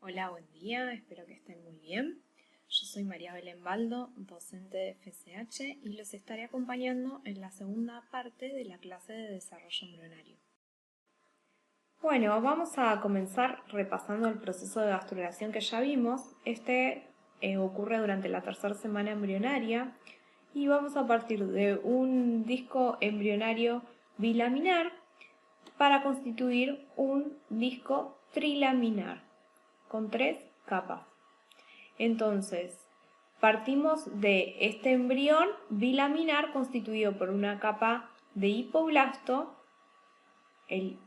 Hola, buen día, espero que estén muy bien. Yo soy María Belén Baldo, docente de FSH y los estaré acompañando en la segunda parte de la clase de desarrollo embrionario. Bueno, vamos a comenzar repasando el proceso de gastrulación que ya vimos. Este ocurre durante la tercera semana embrionaria y vamos a partir de un disco embrionario bilaminar para constituir un disco trilaminar con 3 capas. Entonces, partimos de este embrión bilaminar constituido por una capa de hipoblasto, el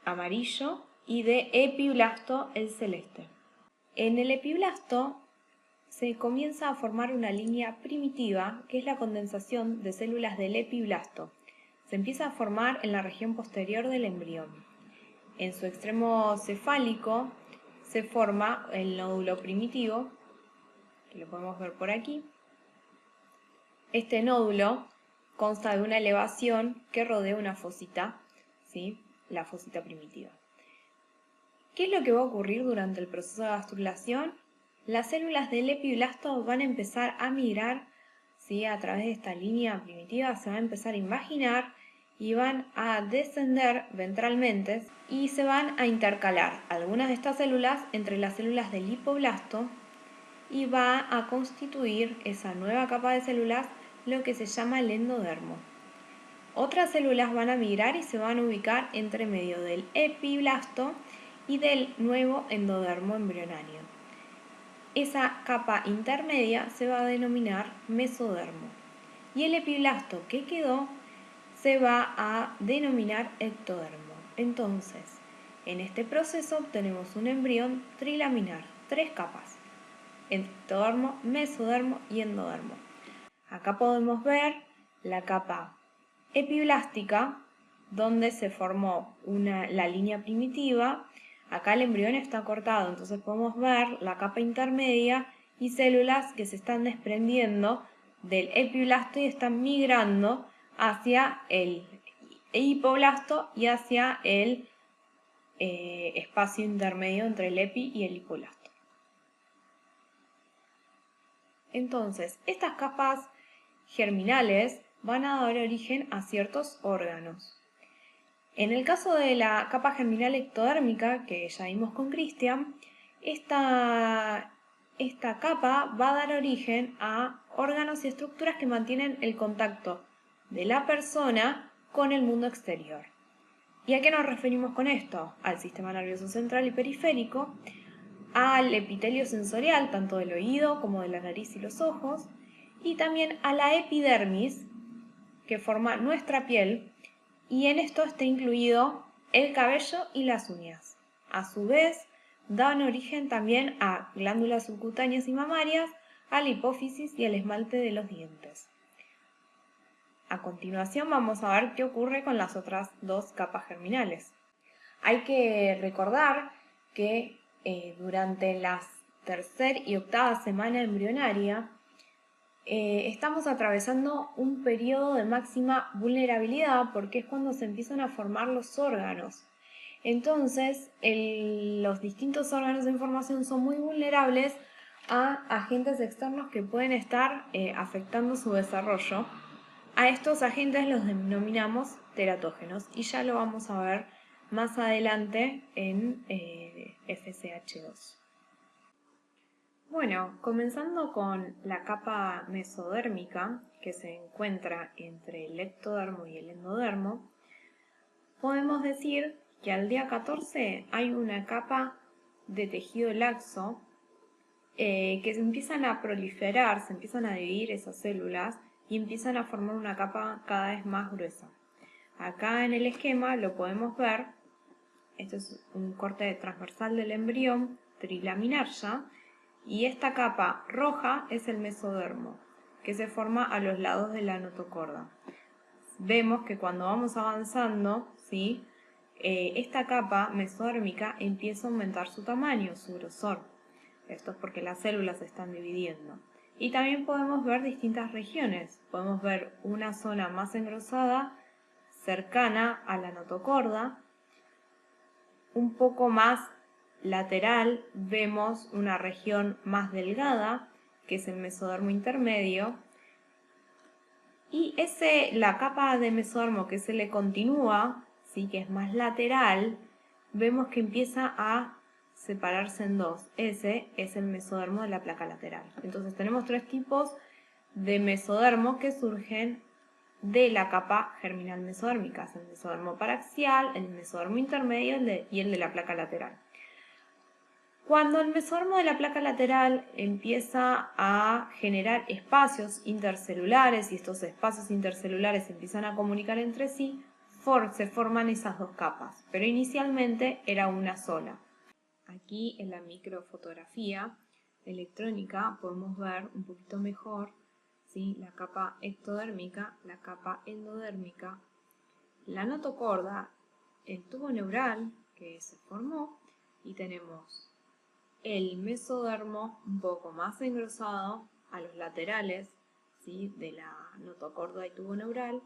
amarillo, y de epiblasto, el celeste. En el epiblasto se comienza a formar una línea primitiva, que es la condensación de células del epiblasto. Se empieza a formar en la región posterior del embrión. En su extremo cefálico se forma el nódulo primitivo, que lo podemos ver por aquí. Este nódulo consta de una elevación que rodea una fosita, ¿sí? La fosita primitiva. ¿Qué es lo que va a ocurrir durante el proceso de gastrulación? Las células del epiblasto van a empezar a migrar, ¿sí? A través de esta línea primitiva, se va a empezar a imaginar y van a descender ventralmente y se van a intercalar algunas de estas células entre las células del hipoblasto y va a constituir esa nueva capa de células lo que se llama el endodermo. Otras células van a migrar y se van a ubicar entre medio del epiblasto y del nuevo endodermo embrionario. Esa capa intermedia se va a denominar mesodermo y el epiblasto que quedó se va a denominar ectodermo. Entonces, en este proceso obtenemos un embrión trilaminar, 3 capas: ectodermo, mesodermo y endodermo. Acá podemos ver la capa epiblástica, donde se formó la línea primitiva. Acá el embrión está cortado, entonces podemos ver la capa intermedia y células que se están desprendiendo del epiblasto y están migrando hacia el hipoblasto y hacia el espacio intermedio entre el epi y el hipoblasto. Entonces, estas capas germinales van a dar origen a ciertos órganos. En el caso de la capa germinal ectodérmica, que ya vimos con Cristian, esta capa va a dar origen a órganos y estructuras que mantienen el contacto de la persona con el mundo exterior. ¿Y a qué nos referimos con esto? Al sistema nervioso central y periférico, al epitelio sensorial, tanto del oído como de la nariz y los ojos, y también a la epidermis, que forma nuestra piel, y en esto está incluido el cabello y las uñas. A su vez, dan origen también a glándulas subcutáneas y mamarias, a la hipófisis y al esmalte de los dientes. A continuación vamos a ver qué ocurre con las otras 2 capas germinales. Hay que recordar que durante la tercera y octava semana embrionaria estamos atravesando un periodo de máxima vulnerabilidad porque es cuando se empiezan a formar los órganos. Entonces, los distintos órganos de información son muy vulnerables a agentes externos que pueden estar afectando su desarrollo. A estos agentes los denominamos teratógenos y ya lo vamos a ver más adelante en FSH2. Bueno, comenzando con la capa mesodérmica que se encuentra entre el ectodermo y el endodermo, podemos decir que al día 14 hay una capa de tejido laxo que se empiezan a proliferar, se empiezan a dividir esas células y empiezan a formar una capa cada vez más gruesa. Acá en el esquema lo podemos ver, esto es un corte transversal del embrión trilaminar ya, y esta capa roja es el mesodermo, que se forma a los lados de la notocorda. Vemos que cuando vamos avanzando, ¿sí? Esta capa mesodérmica empieza a aumentar su tamaño, su grosor. Esto es porque las células se están dividiendo. Y también podemos ver distintas regiones. Podemos ver una zona más engrosada, cercana a la notocorda, un poco más lateral vemos una región más delgada, que es el mesodermo intermedio, y la capa de mesodermo que se le continúa, ¿sí? Que es más lateral, vemos que empieza a separarse en dos. Ese es el mesodermo de la placa lateral. Entonces tenemos tres tipos de mesodermos que surgen de la capa germinal mesodérmica: el mesodermo paraxial, el mesodermo intermedio y el de la placa lateral. Cuando el mesodermo de la placa lateral empieza a generar espacios intercelulares y estos espacios intercelulares empiezan a comunicar entre sí, se forman esas dos capas, pero inicialmente era una sola. Aquí en la microfotografía electrónica podemos ver un poquito mejor, ¿sí? La capa ectodérmica, la capa endodérmica, la notocorda, el tubo neural que se formó, y tenemos el mesodermo un poco más engrosado a los laterales, ¿sí? De la notocorda y tubo neural,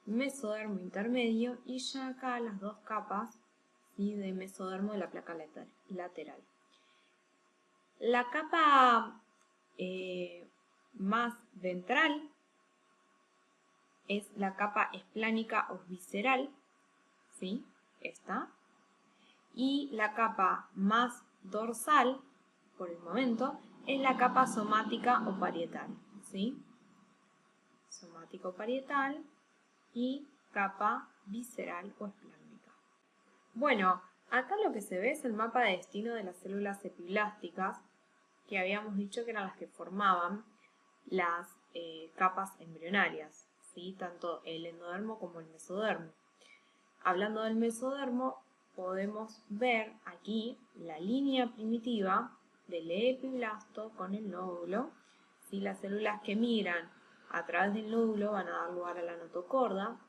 mesodermo intermedio, y ya acá las dos capas, ¿sí? De mesodermo de la placa lateral. La capa más ventral es la capa esplánica o visceral, ¿sí? Esta. Y la capa más dorsal, por el momento, es la capa somática o parietal, ¿sí? Somática o parietal y capa visceral o esplánica. Bueno, acá lo que se ve es el mapa de destino de las células epiblásticas, que habíamos dicho que eran las que formaban las capas embrionarias, ¿sí? Tanto el endodermo como el mesodermo. Hablando del mesodermo, podemos ver aquí la línea primitiva del epiblasto con el nódulo. ¿Sí? Las células que migran a través del nódulo van a dar lugar a la notocorda.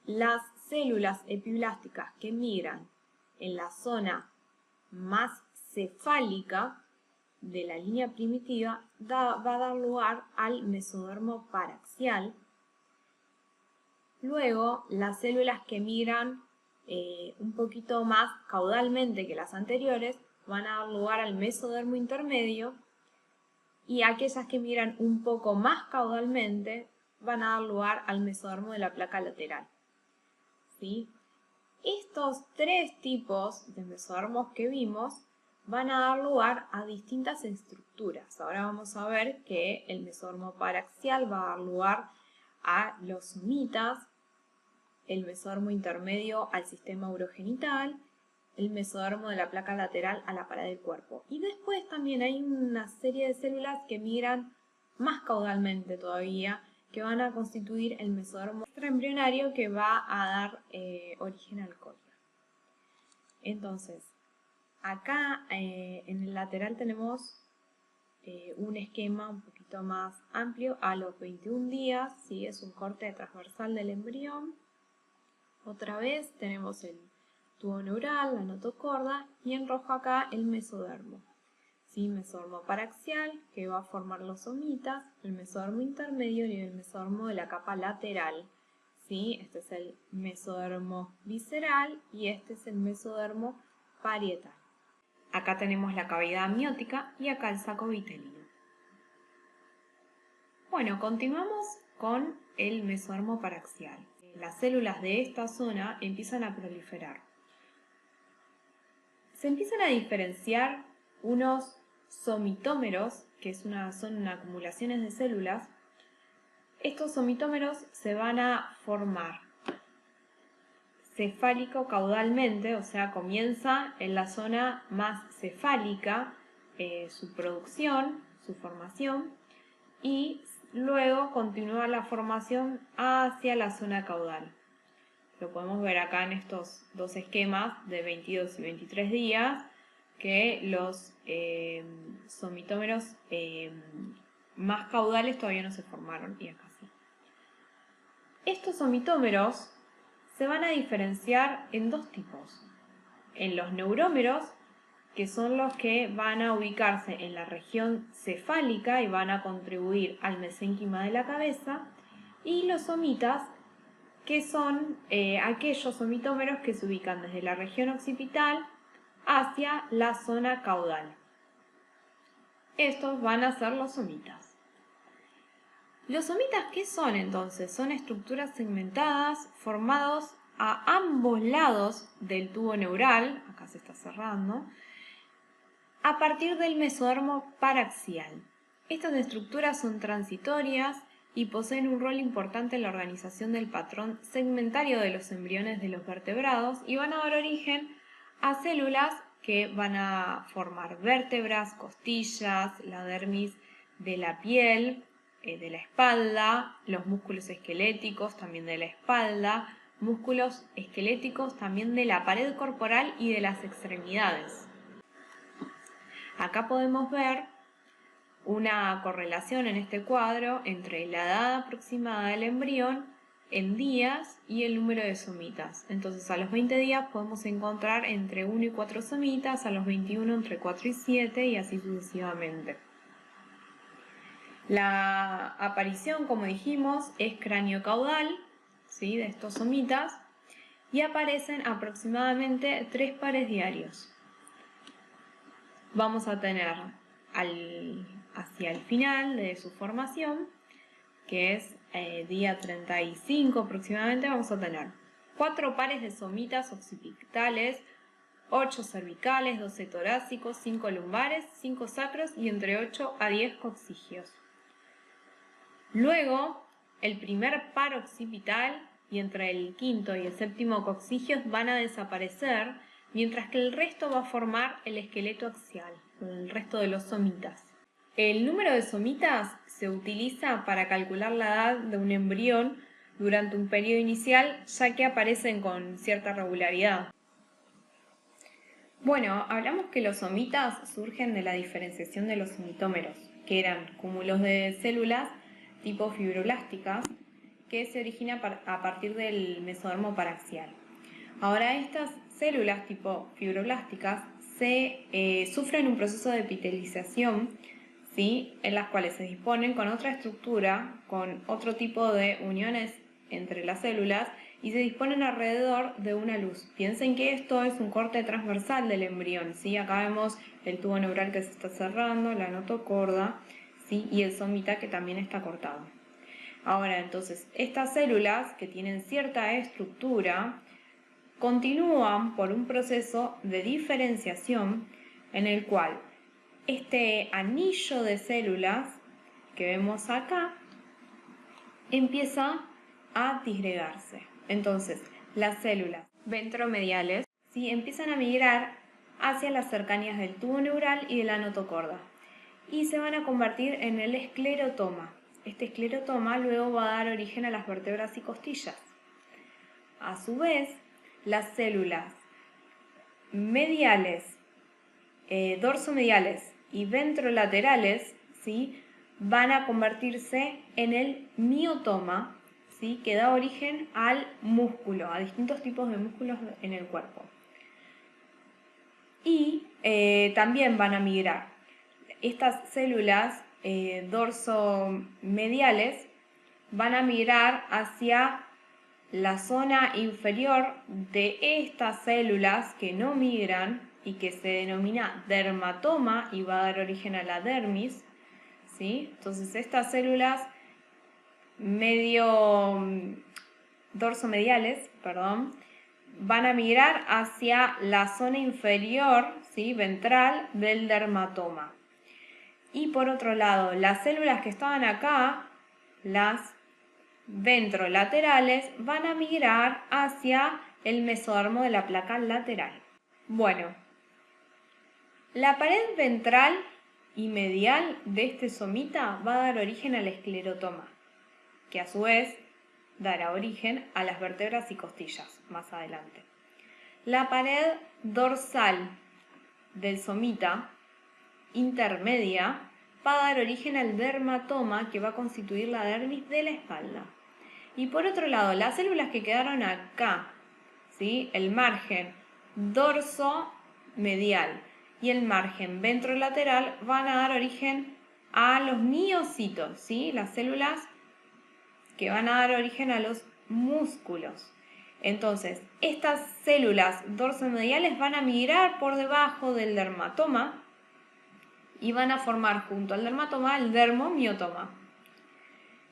Las células epiblásticas que migran en la zona más cefálica de la línea primitiva va a dar lugar al mesodermo paraxial. Luego, las células que migran un poquito más caudalmente que las anteriores van a dar lugar al mesodermo intermedio, y aquellas que migran un poco más caudalmente van a dar lugar al mesodermo de la placa lateral, ¿sí? Estos tres tipos de mesodermos que vimos van a dar lugar a distintas estructuras. Ahora vamos a ver que el mesodermo paraxial va a dar lugar a los somitas, el mesodermo intermedio al sistema urogenital, el mesodermo de la placa lateral a la pared del cuerpo. Y después también hay una serie de células que migran más caudalmente todavía, que van a constituir el mesodermo extraembrionario, que va a dar origen al cólera. Entonces, acá en el lateral tenemos un esquema un poquito más amplio a los 21 días, ¿sí? Es un corte transversal del embrión. Otra vez tenemos el tubo neural, la notocorda, y en rojo acá el mesodermo. ¿Sí? Mesodermo paraxial, que va a formar los somitas, el mesodermo intermedio y el mesodermo de la capa lateral. ¿Sí? Este es el mesodermo visceral y este es el mesodermo parietal. Acá tenemos la cavidad amniótica y acá el saco vitelino. Bueno, continuamos con el mesodermo paraxial. Las células de esta zona empiezan a proliferar. Se empiezan a diferenciar unos somitómeros, que son acumulaciones de células. Estos somitómeros se van a formar cefálico-caudalmente, o sea, comienza en la zona más cefálica su producción, su formación, y luego continúa la formación hacia la zona caudal. Lo podemos ver acá en estos dos esquemas de 22 y 23 días, que los somitómeros más caudales todavía no se formaron, y acá sí. Estos somitómeros se van a diferenciar en dos tipos: en los neurómeros, que son los que van a ubicarse en la región cefálica y van a contribuir al mesénquima de la cabeza, y los somitas, que son aquellos somitómeros que se ubican desde la región occipital hacia la zona caudal. Estos van a ser los somitas. ¿Los somitas qué son entonces? Son estructuras segmentadas formados a ambos lados del tubo neural, acá se está cerrando, a partir del mesodermo paraxial. Estas estructuras son transitorias y poseen un rol importante en la organización del patrón segmentario de los embriones de los vertebrados y van a dar origen a células que van a formar vértebras, costillas, la dermis de la piel, de la espalda, los músculos esqueléticos también de la espalda, músculos esqueléticos también de la pared corporal y de las extremidades. Acá podemos ver una correlación en este cuadro entre la edad aproximada del embrión en días y el número de somitas. Entonces a los 20 días podemos encontrar entre 1 y 4 somitas, a los 21 entre 4 y 7 y así sucesivamente. La aparición, como dijimos, es cráneo-caudal, ¿sí?, de estos somitas y aparecen aproximadamente 3 pares diarios. Vamos a tener hacia el final de su formación, que es día 35 aproximadamente, vamos a tener 4 pares de somitas occipitales, 8 cervicales, 12 torácicos, 5 lumbares, 5 sacros y entre 8 a 10 coccigios. Luego, el primer par occipital y entre el quinto y el séptimo coccigios van a desaparecer, mientras que el resto va a formar el esqueleto axial, el resto de los somitas. El número de somitas se utiliza para calcular la edad de un embrión durante un periodo inicial, ya que aparecen con cierta regularidad. Bueno, hablamos que los somitas surgen de la diferenciación de los somitómeros, que eran cúmulos de células tipo fibroblásticas, que se origina a partir del mesodermo paraxial. Ahora estas células tipo fibroblásticas sufren un proceso de epitelización, ¿sí?, en las cuales se disponen con otra estructura, con otro tipo de uniones entre las células y se disponen alrededor de una luz. Piensen que esto es un corte transversal del embrión, ¿sí? Acá vemos el tubo neural que se está cerrando, la notocorda, ¿sí?, y el somita que también está cortado. Ahora, entonces, estas células que tienen cierta estructura continúan por un proceso de diferenciación en el cual este anillo de células que vemos acá empieza a disgregarse. Entonces, las células ventromediales, ¿sí?, empiezan a migrar hacia las cercanías del tubo neural y de la notocorda y se van a convertir en el esclerotoma. Este esclerotoma luego va a dar origen a las vértebras y costillas. A su vez, las células mediales, dorsomediales y ventrolaterales, ¿sí?, van a convertirse en el miotoma, ¿sí?, que da origen al músculo, a distintos tipos de músculos en el cuerpo. Y también van a migrar estas células dorsomediales, van a migrar hacia la zona inferior de estas células que no migran y que se denomina dermatoma y va a dar origen a la dermis, ¿sí? Entonces estas células dorsomediales, van a migrar hacia la zona inferior, ¿sí?, ventral del dermatoma. Y por otro lado, las células que estaban acá, las ventrolaterales, van a migrar hacia el mesodermo de la placa lateral. Bueno, la pared ventral y medial de este somita va a dar origen al esclerotoma, que a su vez dará origen a las vértebras y costillas más adelante. La pared dorsal del somita intermedia va a dar origen al dermatoma, que va a constituir la dermis de la espalda. Y por otro lado, las células que quedaron acá, ¿sí?, el margen dorsomedial y el margen ventrolateral, van a dar origen a los miocitos, ¿sí?, las células que van a dar origen a los músculos. Entonces, estas células dorsomediales van a migrar por debajo del dermatoma y van a formar junto al dermatoma el dermomiotoma.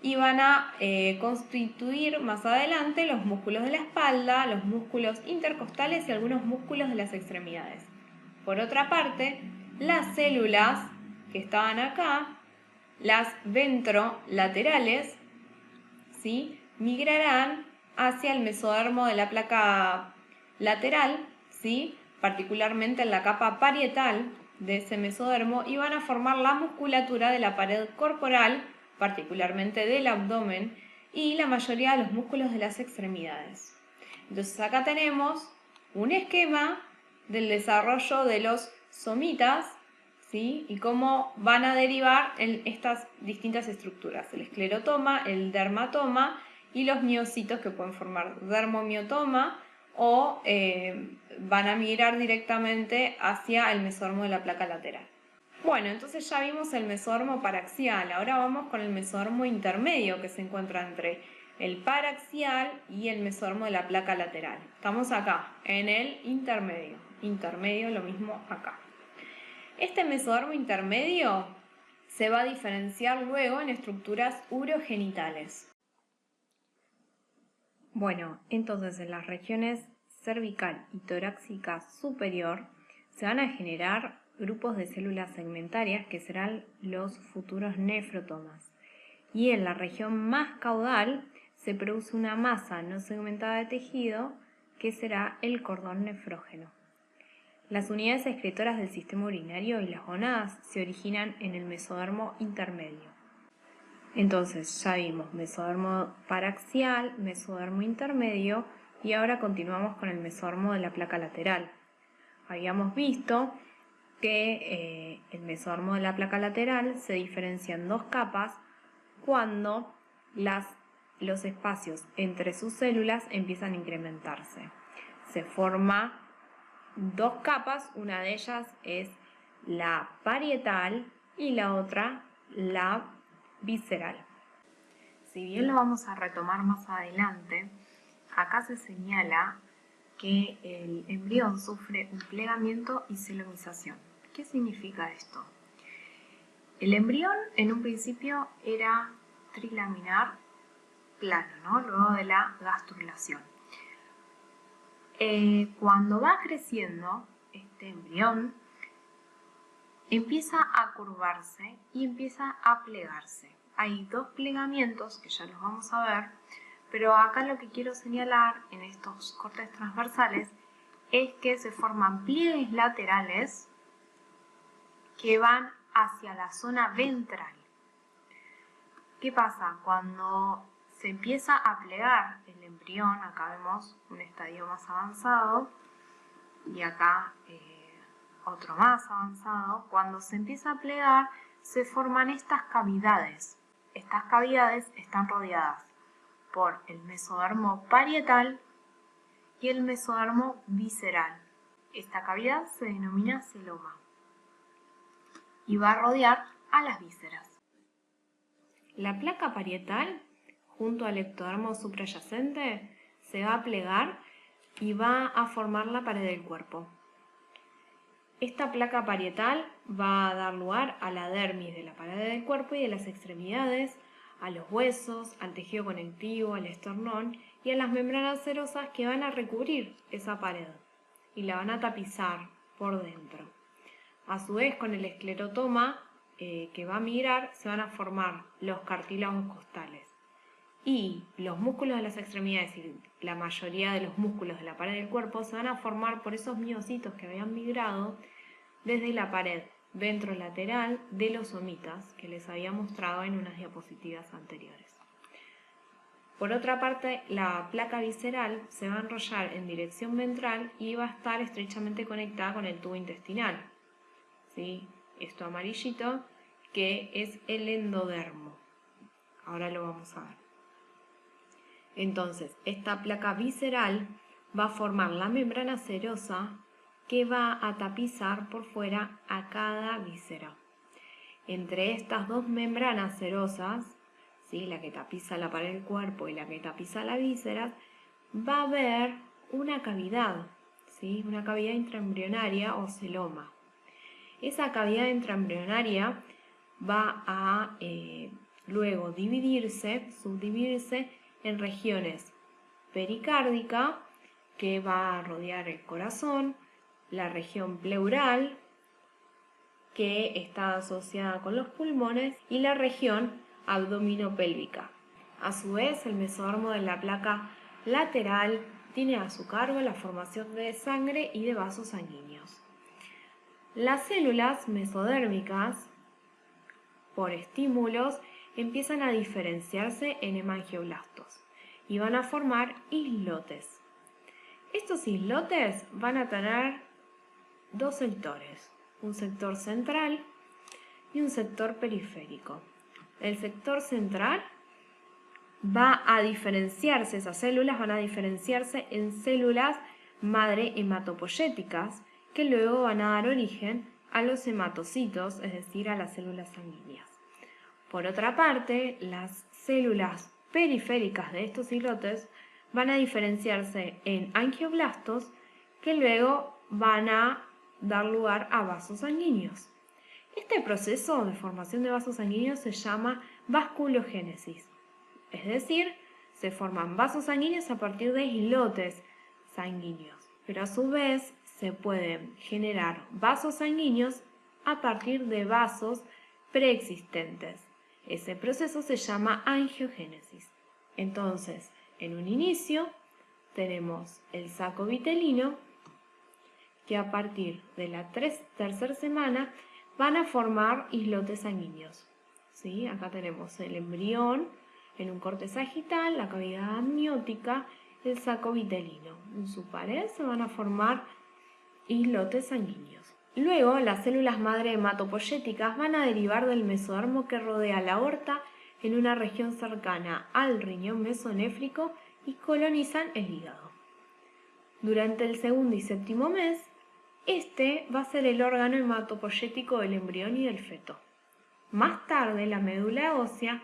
Y van a constituir más adelante los músculos de la espalda, los músculos intercostales y algunos músculos de las extremidades. Por otra parte, las células que estaban acá, las ventrolaterales, ¿sí?, migrarán hacia el mesodermo de la placa lateral, ¿sí?, particularmente en la capa parietal de ese mesodermo, y van a formar la musculatura de la pared corporal, particularmente del abdomen, y la mayoría de los músculos de las extremidades. Entonces acá tenemos un esquema del desarrollo de los somitas, ¿sí?, y cómo van a derivar en estas distintas estructuras: el esclerotoma, el dermatoma y los miocitos, que pueden formar dermomiotoma o van a migrar directamente hacia el mesodermo de la placa lateral. Bueno, entonces ya vimos el mesodermo paraxial. Ahora vamos con el mesodermo intermedio, que se encuentra entre el paraxial y el mesodermo de la placa lateral. Estamos acá, en el intermedio. Intermedio, lo mismo acá. Este mesodermo intermedio se va a diferenciar luego en estructuras urogenitales. Bueno, entonces en las regiones cervical y torácica superior se van a generar grupos de células segmentarias que serán los futuros nefrotomas. Y en la región más caudal se produce una masa no segmentada de tejido que será el cordón nefrógeno. Las unidades excretoras del sistema urinario y las gonadas se originan en el mesodermo intermedio. Entonces ya vimos mesodermo paraxial, mesodermo intermedio, y ahora continuamos con el mesodermo de la placa lateral. Habíamos visto que el mesodermo de la placa lateral se diferencia en dos capas cuando los espacios entre sus células empiezan a incrementarse. Se forma dos capas, una de ellas es la parietal y la otra la visceral. Si bien lo vamos a retomar más adelante, acá se señala que el embrión sufre un plegamiento y celomización. ¿Qué significa esto? El embrión en un principio era trilaminar plano, ¿no?, luego de la gastrulación. Cuando va creciendo, este embrión empieza a curvarse y empieza a plegarse. Hay dos plegamientos que ya los vamos a ver, pero acá lo que quiero señalar en estos cortes transversales es que se forman pliegues laterales que van hacia la zona ventral. ¿Qué pasa? Cuando se empieza a plegar el embrión, acá vemos un estadio más avanzado y acá otro más avanzado. Cuando se empieza a plegar se forman estas cavidades. Estas cavidades están rodeadas por el mesodermo parietal y el mesodermo visceral. Esta cavidad se denomina celoma y va a rodear a las vísceras. La placa parietal, junto al ectodermo suprayacente, se va a plegar y va a formar la pared del cuerpo. Esta placa parietal va a dar lugar a la dermis de la pared del cuerpo y de las extremidades, a los huesos, al tejido conectivo, al esternón y a las membranas serosas que van a recubrir esa pared y la van a tapizar por dentro. A su vez, con el esclerotoma que va a migrar, se van a formar los cartílagos costales. Y los músculos de las extremidades y la mayoría de los músculos de la pared del cuerpo se van a formar por esos miocitos que habían migrado desde la pared ventrolateral de los somitas que les había mostrado en unas diapositivas anteriores. Por otra parte, la placa visceral se va a enrollar en dirección ventral y va a estar estrechamente conectada con el tubo intestinal. ¿Sí? Esto amarillito, que es el endodermo. Ahora lo vamos a ver. Entonces, esta placa visceral va a formar la membrana serosa que va a tapizar por fuera a cada víscera. Entre estas dos membranas serosas, ¿sí?, la que tapiza la pared del cuerpo y la que tapiza la víscera, va a haber una cavidad, ¿sí? Una cavidad intraembrionaria o celoma. Esa cavidad intraembrionaria va a luego subdividirse en regiones pericárdica, que va a rodear el corazón, la región pleural, que está asociada con los pulmones, y la región abdominopélvica. A su vez, el mesodermo de la placa lateral tiene a su cargo la formación de sangre y de vasos sanguíneos. Las células mesodérmicas, por estímulos, empiezan a diferenciarse en hemangioblastos y van a formar islotes. Estos islotes van a tener dos sectores, un sector central y un sector periférico. El sector central va a diferenciarse, esas células van a diferenciarse en células madre hematopoyéticas, que luego van a dar origen a los hematocitos, es decir, a las células sanguíneas. Por otra parte, las células periféricas de estos islotes van a diferenciarse en angioblastos, que luego van a dar lugar a vasos sanguíneos. Este proceso de formación de vasos sanguíneos se llama vasculogénesis, es decir, se forman vasos sanguíneos a partir de islotes sanguíneos, pero a su vez se pueden generar vasos sanguíneos a partir de vasos preexistentes. Ese proceso se llama angiogénesis. Entonces, en un inicio tenemos el saco vitelino, que a partir de la tercera semana van a formar islotes sanguíneos. ¿Sí? Acá tenemos el embrión en un corte sagital, la cavidad amniótica, el saco vitelino. En su pared se van a formar islotes sanguíneos. Luego, las células madre hematopoyéticas van a derivar del mesodermo que rodea la aorta en una región cercana al riñón mesonéfrico y colonizan el hígado. Durante el segundo y séptimo mes, este va a ser el órgano hematopoyético del embrión y del feto. Más tarde, la médula ósea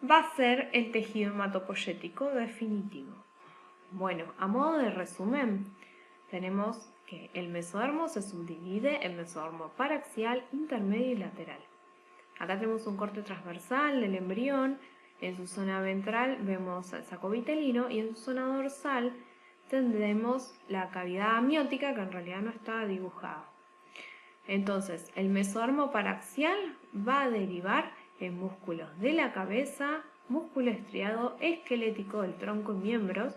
va a ser el tejido hematopoyético definitivo. Bueno, a modo de resumen, tenemos que el mesodermo se subdivide en mesodermo paraxial, intermedio y lateral. Acá tenemos un corte transversal del embrión, en su zona ventral vemos el saco vitelino y en su zona dorsal tendremos la cavidad amniótica, que en realidad no está dibujada. Entonces, el mesodermo paraxial va a derivar en músculos de la cabeza, músculo estriado esquelético del tronco y miembros,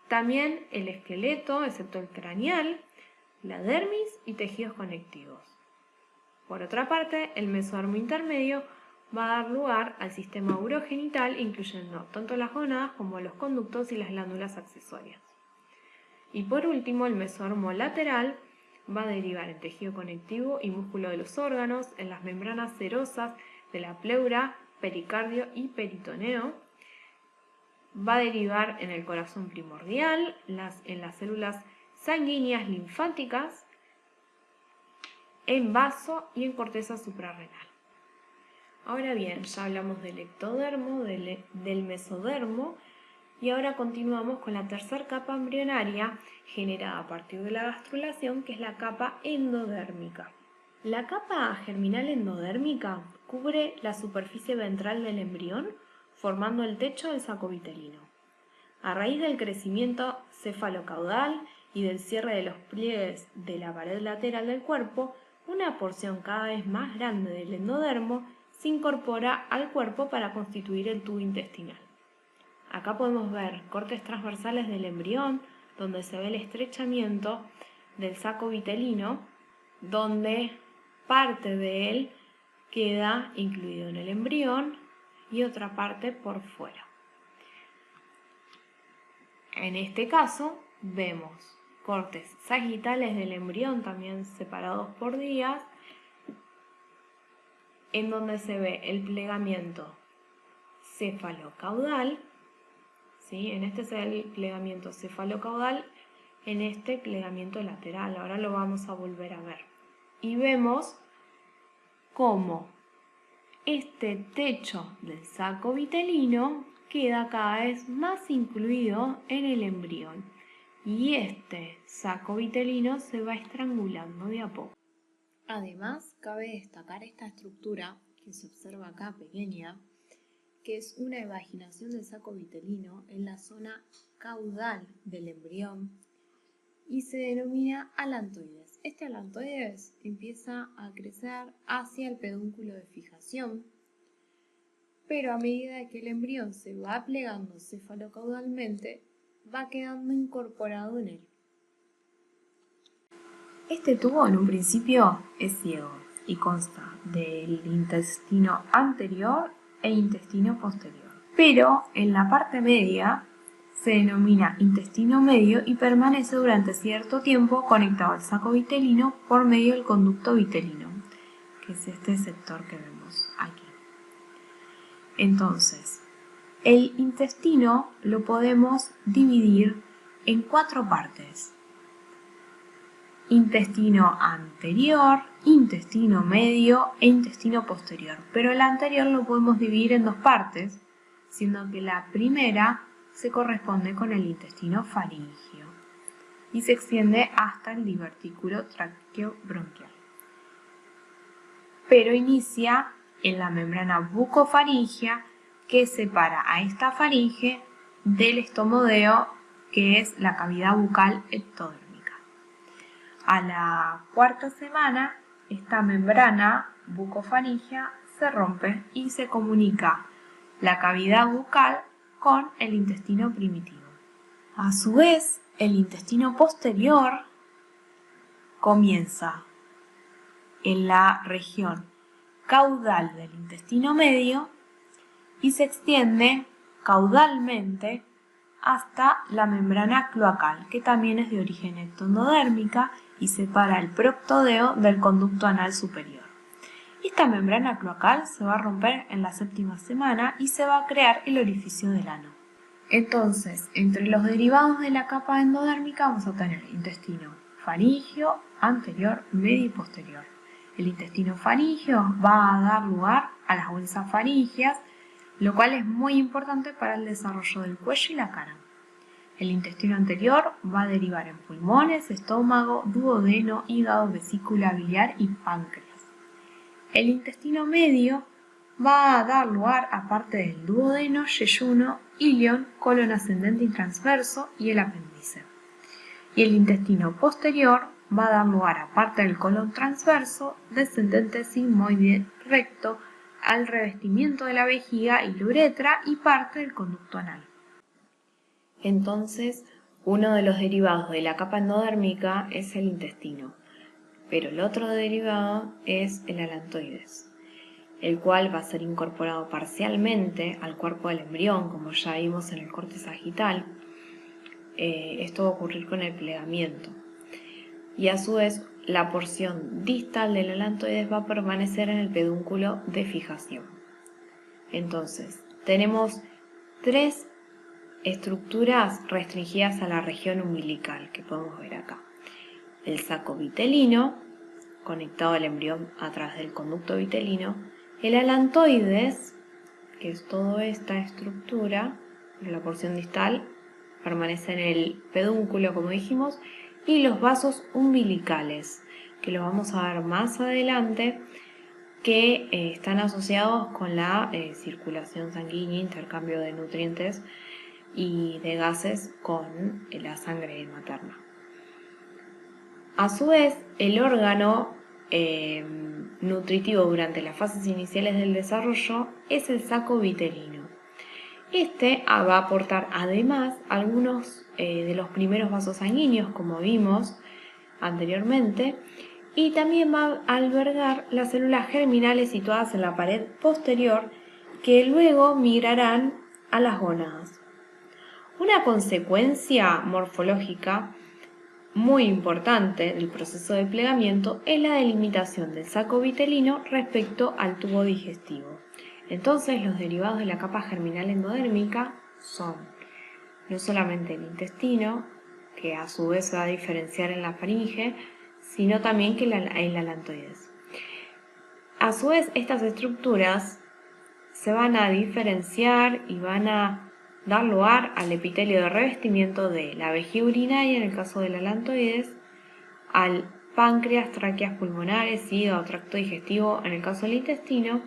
también el esqueleto, excepto el craneal, la dermis y tejidos conectivos. Por otra parte, el mesodermo intermedio va a dar lugar al sistema urogenital, incluyendo tanto las gónadas como los conductos y las glándulas accesorias. Y por último, el mesodermo lateral va a derivar en tejido conectivo y músculo de los órganos, en las membranas serosas de la pleura, pericardio y peritoneo. Va a derivar en el corazón primordial, en las células sanguíneas linfáticas, en vaso y en corteza suprarrenal. Ahora bien, ya hablamos del ectodermo, del mesodermo, y ahora continuamos con la tercera capa embrionaria generada a partir de la gastrulación, que es la capa endodérmica. La capa germinal endodérmica cubre la superficie ventral del embrión, formando el techo del saco vitelino. A raíz del crecimiento cefalocaudal y del cierre de los pliegues de la pared lateral del cuerpo, una porción cada vez más grande del endodermo se incorpora al cuerpo para constituir el tubo intestinal. Acá podemos ver cortes transversales del embrión, donde se ve el estrechamiento del saco vitelino, donde parte de él queda incluido en el embrión y otra parte por fuera. En este caso vemos cortes sagitales del embrión, también separados por días, en donde se ve el plegamiento cefalocaudal, ¿sí? En este se ve el plegamiento cefalocaudal, en este plegamiento lateral. Ahora lo vamos a volver a ver. Y vemos cómo este techo del saco vitelino queda cada vez más incluido en el embrión y este saco vitelino se va estrangulando de a poco. Además, cabe destacar esta estructura que se observa acá pequeña, que es una evaginación del saco vitelino en la zona caudal del embrión y se denomina alantoides. Este alantoides empieza a crecer hacia el pedúnculo de fijación, pero a medida que el embrión se va plegando cefalocaudalmente, va quedando incorporado en él. Este tubo en un principio es ciego y consta del intestino anterior e intestino posterior, pero en la parte media se denomina intestino medio y permanece durante cierto tiempo conectado al saco vitelino por medio del conducto vitelino, que es este sector que vemos aquí. Entonces, el intestino lo podemos dividir en 4 partes: intestino anterior, intestino medio e intestino posterior. Pero el anterior lo podemos dividir en 2 partes, siendo que la primera se corresponde con el intestino faríngeo y se extiende hasta el divertículo traqueobronquial. Pero inicia en la membrana bucofaríngea que separa a esta faringe del estomodeo, que es la cavidad bucal ectodérmica. A la 4ª semana, esta membrana bucofaríngea se rompe y se comunica la cavidad bucal con el intestino primitivo. A su vez, el intestino posterior comienza en la región caudal del intestino medio y se extiende caudalmente hasta la membrana cloacal, que también es de origen ectodérmica y separa el proctodeo del conducto anal superior. Esta membrana cloacal se va a romper en la 7ª semana y se va a crear el orificio del ano. Entonces, entre los derivados de la capa endodérmica vamos a tener intestino faríngeo, anterior, medio y posterior. El intestino faríngeo va a dar lugar a las bolsas faríngeas, lo cual es muy importante para el desarrollo del cuello y la cara. El intestino anterior va a derivar en pulmones, estómago, duodeno, hígado, vesícula biliar y páncreas. El intestino medio va a dar lugar, aparte del duodeno, yeyuno, ilion, colon ascendente y transverso y el apéndice. Y el intestino posterior va a dar lugar, aparte del colon transverso, descendente, sigmoide, recto, al revestimiento de la vejiga y la uretra y parte del conducto anal. Entonces, uno de los derivados de la capa endodérmica es el intestino, pero el otro derivado es el alantoides, el cual va a ser incorporado parcialmente al cuerpo del embrión, como ya vimos en el corte sagital. Esto va a ocurrir con el plegamiento. Y a su vez, la porción distal del alantoides va a permanecer en el pedúnculo de fijación. Entonces, tenemos 3 estructuras restringidas a la región umbilical que podemos ver acá. El saco vitelino, conectado al embrión a través del conducto vitelino, el alantoides, que es toda esta estructura, la porción distal permanece en el pedúnculo, como dijimos, y los vasos umbilicales, que los vamos a ver más adelante, que están asociados con la circulación sanguínea, intercambio de nutrientes y de gases con la sangre materna. A su vez, el órgano nutritivo durante las fases iniciales del desarrollo es el saco vitelino. Este va a aportar además algunos de los primeros vasos sanguíneos, como vimos anteriormente, y también va a albergar las células germinales situadas en la pared posterior, que luego migrarán a las gónadas. Una consecuencia morfológica muy importante del proceso de plegamiento es la delimitación del saco vitelino respecto al tubo digestivo. Entonces, los derivados de la capa germinal endodérmica son no solamente el intestino, que a su vez va a diferenciar en la faringe, sino también que el alantoides. A su vez, estas estructuras se van a diferenciar y van a dar lugar al epitelio de revestimiento de la vejiga urinaria en el caso de la alantoides, al páncreas, tráqueas pulmonares, hígado, tracto digestivo en el caso del intestino,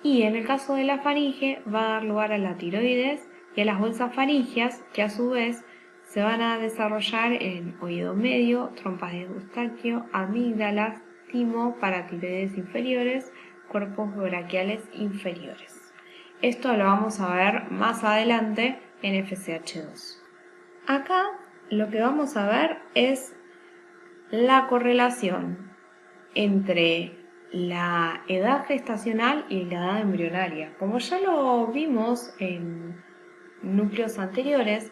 y en el caso de la faringe va a dar lugar a la tiroides y a las bolsas faringias, que a su vez se van a desarrollar en oído medio, trompas de Eustaquio, amígdalas, timo, paratiroides inferiores, cuerpos braquiales inferiores. Esto lo vamos a ver más adelante en FSH2. Acá lo que vamos a ver es la correlación entre la edad gestacional y la edad embrionaria. Como ya lo vimos en núcleos anteriores,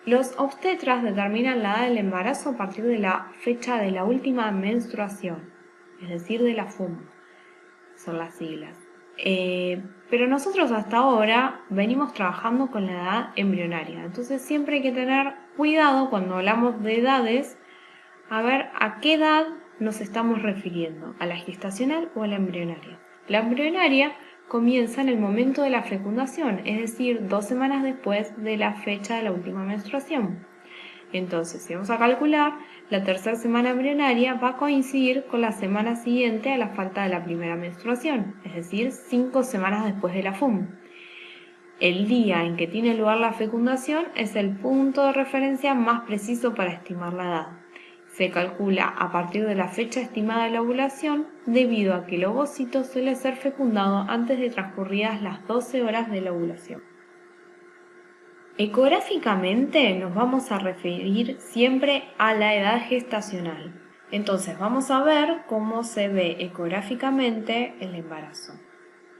los obstetras determinan la edad del embarazo a partir de la fecha de la última menstruación, es decir, de la FUM, son las siglas. Pero nosotros hasta ahora venimos trabajando con la edad embrionaria, entonces siempre hay que tener cuidado cuando hablamos de edades, a ver a qué edad nos estamos refiriendo, a la gestacional o a la embrionaria. La embrionaria comienza en el momento de la fecundación, es decir, 2 semanas después de la fecha de la última menstruación. Entonces, si vamos a calcular, la tercera semana embrionaria va a coincidir con la semana siguiente a la falta de la primera menstruación, es decir, 5 semanas después de la FUM. El día en que tiene lugar la fecundación es el punto de referencia más preciso para estimar la edad. Se calcula a partir de la fecha estimada de la ovulación, debido a que el ovocito suele ser fecundado antes de transcurridas las 12 horas de la ovulación. Ecográficamente nos vamos a referir siempre a la edad gestacional. Entonces vamos a ver cómo se ve ecográficamente el embarazo.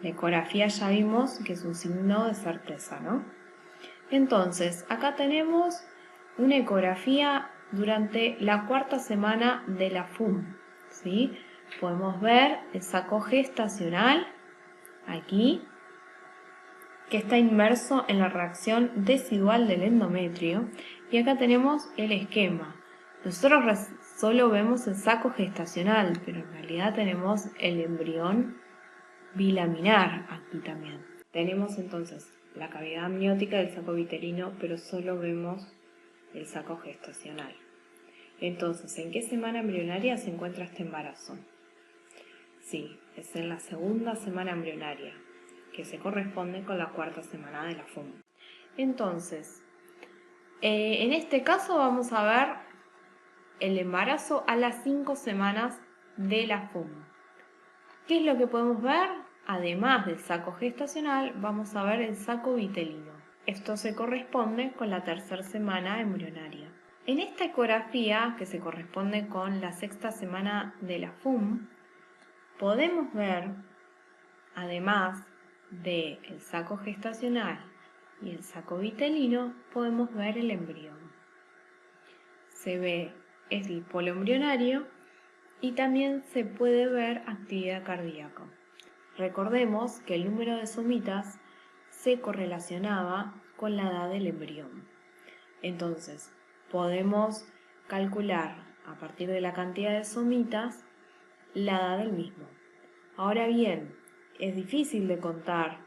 La ecografía ya vimos que es un signo de certeza, ¿no? Entonces, acá tenemos una ecografía durante la 4ª semana de la FUM, ¿sí? Podemos ver el saco gestacional, aquí, que está inmerso en la reacción decidual del endometrio, y acá tenemos el esquema. Nosotros solo vemos el saco gestacional, pero en realidad tenemos el embrión bilaminar aquí también. Tenemos entonces la cavidad amniótica del saco vitelino, pero solo vemos el saco gestacional. Entonces, ¿en qué semana embrionaria se encuentra este embarazo? Sí, es en la 2ª semana embrionaria, que se corresponde con la 4ª semana de la FUM. Entonces, en este caso vamos a ver el embarazo a las 5 semanas de la FUM. ¿Qué es lo que podemos ver? Además del saco gestacional, vamos a ver el saco vitelino. Esto se corresponde con la 3ª semana embrionaria. En esta ecografía, que se corresponde con la 6ª semana de la FUM, podemos ver, además del saco gestacional y el saco vitelino, podemos ver el embrión. Se ve el polo embrionario y también se puede ver actividad cardíaca. Recordemos que el número de somitas se correlacionaba con la edad del embrión. Entonces, podemos calcular a partir de la cantidad de somitas la edad del mismo. Ahora bien, es difícil de contar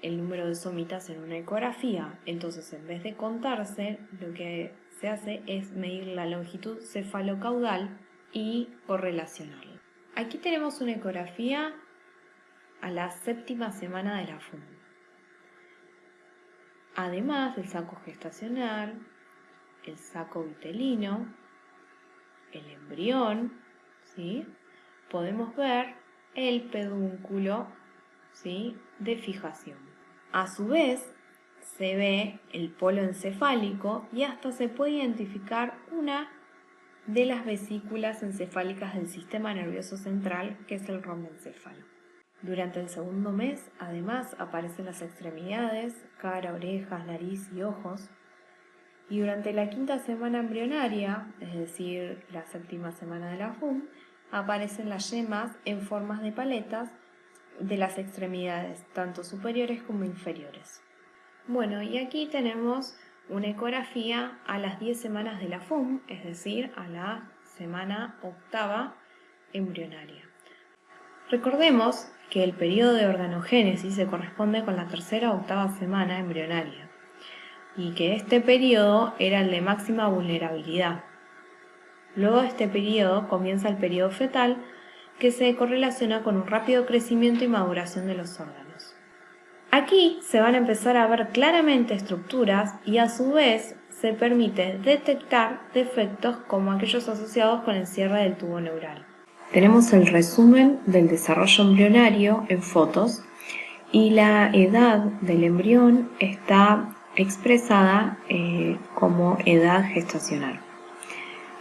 el número de somitas en una ecografía, entonces en vez de contarse, lo que se hace es medir la longitud cefalocaudal y correlacionarla. Aquí tenemos una ecografía a la 7ª semana de la FUM. Además del saco gestacional, el saco vitelino, el embrión, ¿sí? Podemos ver el pedúnculo, ¿sí?, de fijación. A su vez, se ve el polo encefálico y hasta se puede identificar una de las vesículas encefálicas del sistema nervioso central, que es el romboencéfalo. Durante el 2º mes, además, aparecen las extremidades, cara, orejas, nariz y ojos. Y durante la 5ª semana embrionaria, es decir, la 7ª semana de la FUM, aparecen las yemas en formas de paletas de las extremidades, tanto superiores como inferiores. Bueno, y aquí tenemos una ecografía a las 10 semanas de la FUM, es decir, a la semana 8ª embrionaria. Recordemos que el periodo de organogénesis se corresponde con la tercera o octava semana embrionaria y que este periodo era el de máxima vulnerabilidad. Luego de este periodo comienza el periodo fetal, que se correlaciona con un rápido crecimiento y maduración de los órganos. Aquí se van a empezar a ver claramente estructuras y a su vez se permite detectar defectos como aquellos asociados con el cierre del tubo neural. Tenemos el resumen del desarrollo embrionario en fotos y la edad del embrión está expresada como edad gestacional.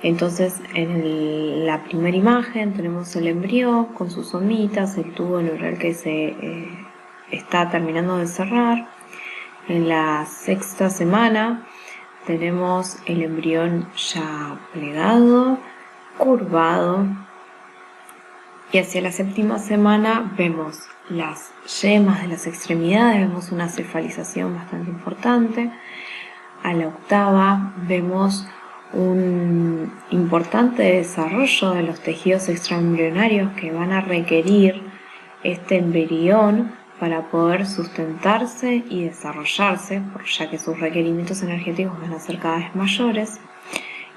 Entonces, en la primera imagen tenemos el embrión con sus somitas, el tubo neural que se está terminando de cerrar. En la sexta semana tenemos el embrión ya plegado, curvado, y hacia la séptima semana vemos las yemas de las extremidades, vemos una cefalización bastante importante. A la octava vemos un importante desarrollo de los tejidos extraembrionarios que van a requerir este embrión para poder sustentarse y desarrollarse, ya que sus requerimientos energéticos van a ser cada vez mayores.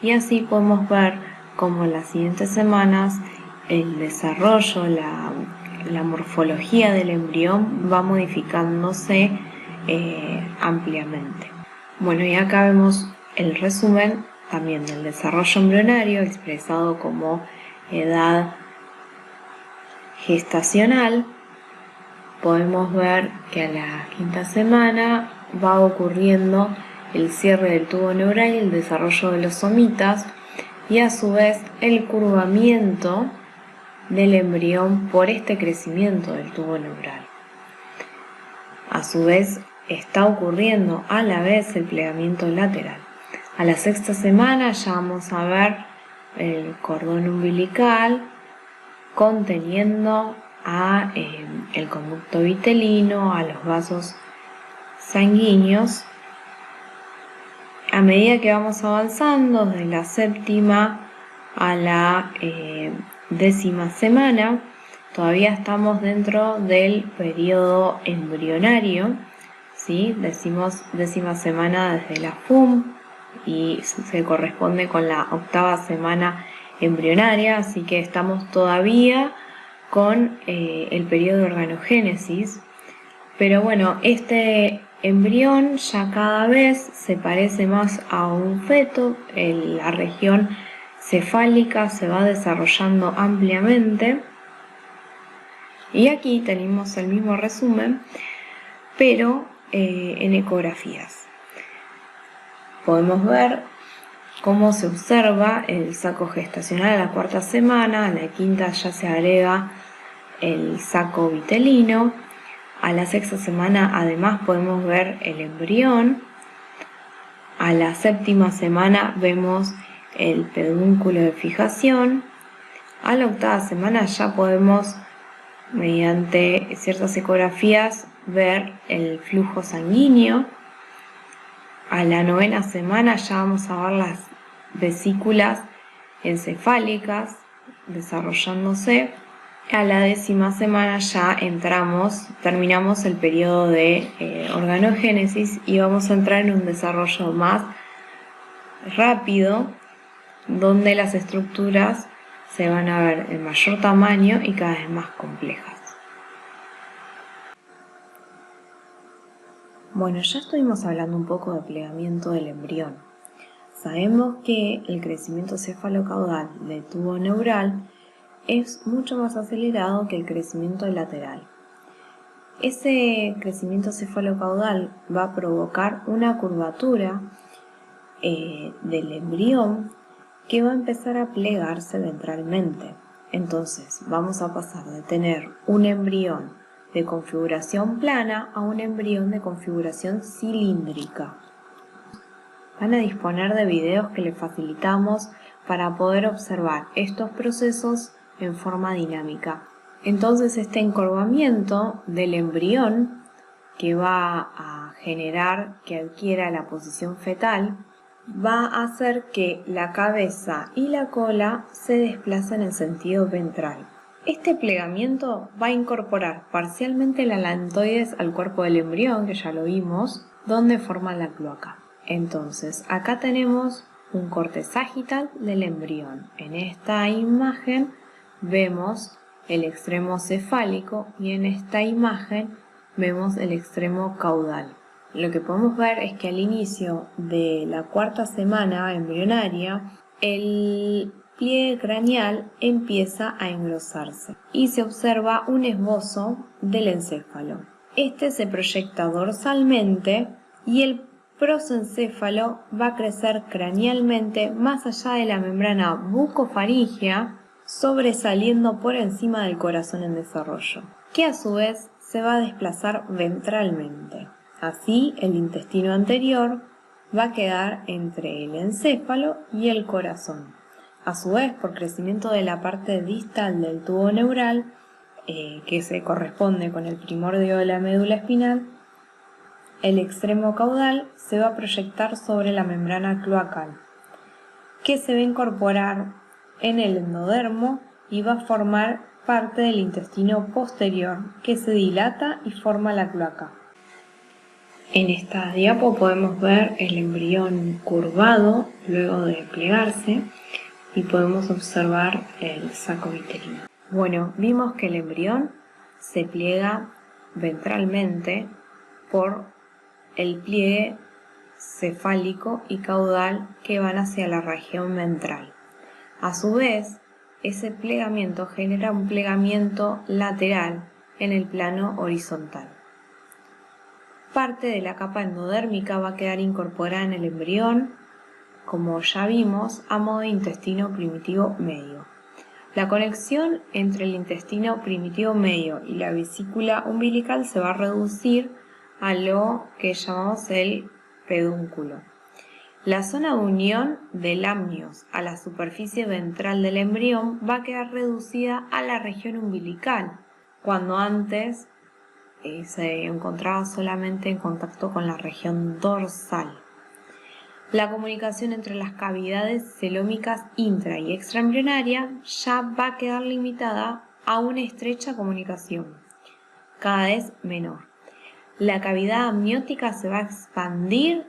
Y así podemos ver cómo en las siguientes semanas el desarrollo, la morfología del embrión va modificándose ampliamente. Bueno, y acá vemos el resumen también del desarrollo embrionario expresado como edad gestacional. Podemos ver que a la quinta semana va ocurriendo el cierre del tubo neural y el desarrollo de los somitas y a su vez el curvamiento del embrión por este crecimiento del tubo neural. A su vez está ocurriendo a la vez el plegamiento lateral. A la sexta semana ya vamos a ver el cordón umbilical conteniendo a el conducto vitelino, a los vasos sanguíneos. A medida que vamos avanzando de la séptima a la décima semana, todavía estamos dentro del periodo embrionario, ¿sí? Decimos décima semana desde la FUM y se corresponde con la octava semana embrionaria, así que estamos todavía con el periodo de organogénesis. Pero bueno, este embrión ya cada vez se parece más a un feto, la región cefálica se va desarrollando ampliamente. Y aquí tenemos el mismo resumen, pero en ecografías. Podemos ver cómo se observa el saco gestacional a la cuarta semana, a la quinta ya se agrega el saco vitelino, a la sexta semana además podemos ver el embrión, a la séptima semana vemos el pedúnculo de fijación, a la octava semana ya podemos, mediante ciertas ecografías, ver el flujo sanguíneo. A la novena semana ya vamos a ver las vesículas encefálicas desarrollándose. A la décima semana ya terminamos el periodo de organogénesis y vamos a entrar en un desarrollo más rápido, donde las estructuras se van a ver en mayor tamaño y cada vez más complejas. Bueno, ya estuvimos hablando un poco de plegamiento del embrión. Sabemos que el crecimiento cefalocaudal del tubo neural es mucho más acelerado que el crecimiento lateral. Ese crecimiento cefalocaudal va a provocar una curvatura del embrión que va a empezar a plegarse ventralmente. Entonces vamos a pasar de tener un embrión de configuración plana a un embrión de configuración cilíndrica. Van a disponer de videos que les facilitamos para poder observar estos procesos en forma dinámica. Entonces este encorvamiento del embrión que va a generar que adquiera la posición fetal va a hacer que la cabeza y la cola se desplacen en sentido ventral. Este plegamiento va a incorporar parcialmente la alantoides al cuerpo del embrión, que ya lo vimos, donde forma la cloaca. Entonces, acá tenemos un corte sagital del embrión. En esta imagen vemos el extremo cefálico y en esta imagen vemos el extremo caudal. Lo que podemos ver es que al inicio de la cuarta semana embrionaria, el pliegue craneal empieza a engrosarse y se observa un esbozo del encéfalo. Este se proyecta dorsalmente y el prosencéfalo va a crecer cranealmente más allá de la membrana bucofaríngea, sobresaliendo por encima del corazón en desarrollo, que a su vez se va a desplazar ventralmente. Así, el intestino anterior va a quedar entre el encéfalo y el corazón. A su vez, por crecimiento de la parte distal del tubo neural, que se corresponde con el primordio de la médula espinal, el extremo caudal se va a proyectar sobre la membrana cloacal, que se va a incorporar en el endodermo y va a formar parte del intestino posterior, que se dilata y forma la cloaca. En esta diapo podemos ver el embrión curvado luego de plegarse y podemos observar el saco vitelino. Bueno, vimos que el embrión se pliega ventralmente por el pliegue cefálico y caudal que van hacia la región ventral. A su vez, ese plegamiento genera un plegamiento lateral en el plano horizontal. Parte de la capa endodérmica va a quedar incorporada en el embrión, como ya vimos, a modo de intestino primitivo medio. La conexión entre el intestino primitivo medio y la vesícula umbilical se va a reducir a lo que llamamos el pedúnculo. La zona de unión del amnios a la superficie ventral del embrión va a quedar reducida a la región umbilical, cuando antes se encontraba solamente en contacto con la región dorsal. La comunicación entre las cavidades celómicas intra y extraembrionaria ya va a quedar limitada a una estrecha comunicación, cada vez menor. La cavidad amniótica se va a expandir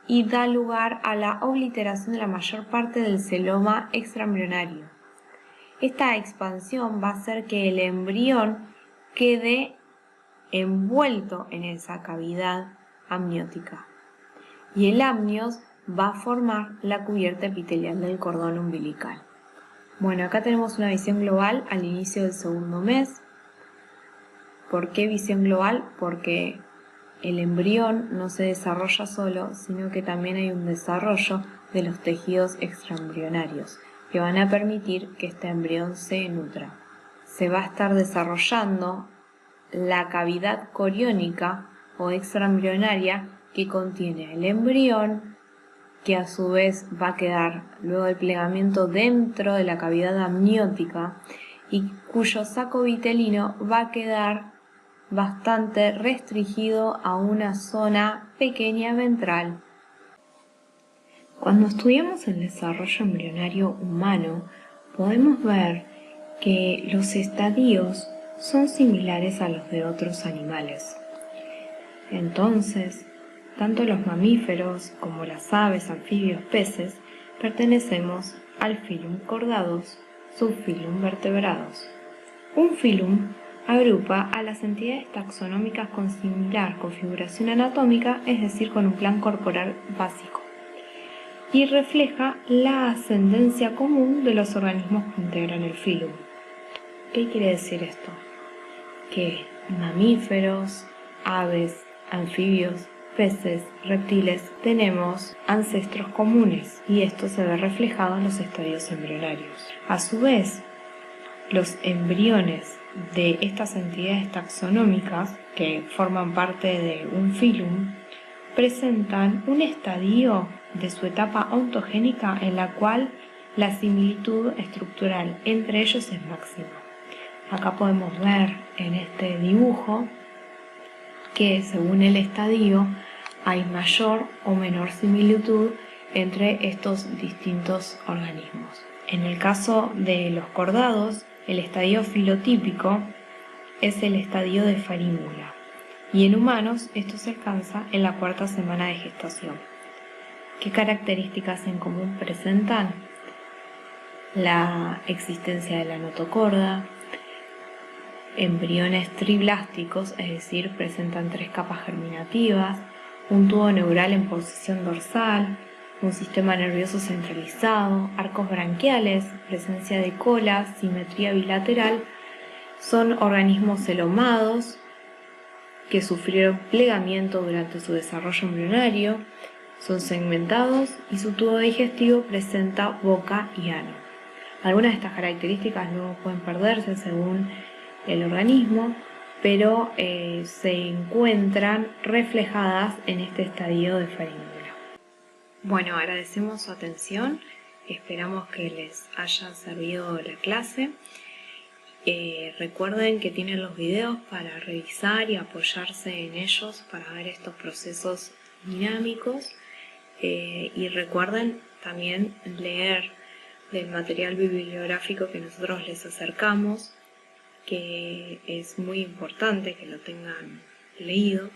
y da lugar a la obliteración de la mayor parte del celoma extraembrionario. Esta expansión va a hacer que el embrión quede envuelto en esa cavidad amniótica y el amnios va a formar la cubierta epitelial del cordón umbilical. Bueno, acá tenemos una visión global al inicio del segundo mes. ¿Por qué visión global? Porque el embrión no se desarrolla solo, sino que también hay un desarrollo de los tejidos extraembrionarios que van a permitir que este embrión se nutra. Se va a estar desarrollando la cavidad coriónica o extraembrionaria que contiene el embrión, que a su vez va a quedar luego del plegamiento dentro de la cavidad amniótica y cuyo saco vitelino va a quedar bastante restringido a una zona pequeña ventral. Cuando estudiamos el desarrollo embrionario humano, podemos ver que los estadios son similares a los de otros animales. Entonces, tanto los mamíferos como las aves, anfibios, peces, pertenecemos al filum Chordados, subfilum Vertebrados. Un filum agrupa a las entidades taxonómicas con similar configuración anatómica, es decir, con un plan corporal básico, y refleja la ascendencia común de los organismos que integran el filum. ¿Qué quiere decir esto? Que mamíferos, aves, anfibios, peces, reptiles, tenemos ancestros comunes y esto se ve reflejado en los estadios embrionarios. A su vez, los embriones de estas entidades taxonómicas que forman parte de un filum presentan un estadio de su etapa ontogénica en la cual la similitud estructural entre ellos es máxima. Acá podemos ver en este dibujo que según el estadio hay mayor o menor similitud entre estos distintos organismos. En el caso de los chordados, El estadio filotípico es el estadio de farímula y en humanos esto se alcanza en la 4ª semana de gestación. ¿Qué características en común presentan? La existencia de la notocorda, embriones triblásticos, es decir, presentan 3 capas germinativas, un tubo neural en posición dorsal, un sistema nervioso centralizado, arcos branquiales, presencia de cola, simetría bilateral. Son organismos celomados que sufrieron plegamiento durante su desarrollo embrionario, son segmentados y su tubo digestivo presenta boca y ano. Algunas de estas características no pueden perderse según el organismo, pero se encuentran reflejadas en este estadio de farímula. Bueno, agradecemos su atención, esperamos que les haya servido la clase. Recuerden que tienen los videos para revisar y apoyarse en ellos para ver estos procesos dinámicos, y recuerden también leer del material bibliográfico que nosotros les acercamos, que es muy importante que lo tengan leído.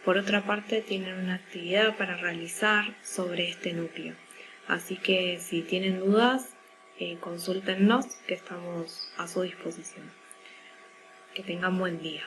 Por otra parte, tienen una actividad para realizar sobre este núcleo, así que si tienen dudas, consúltennos, que estamos a su disposición. Que tengan buen día.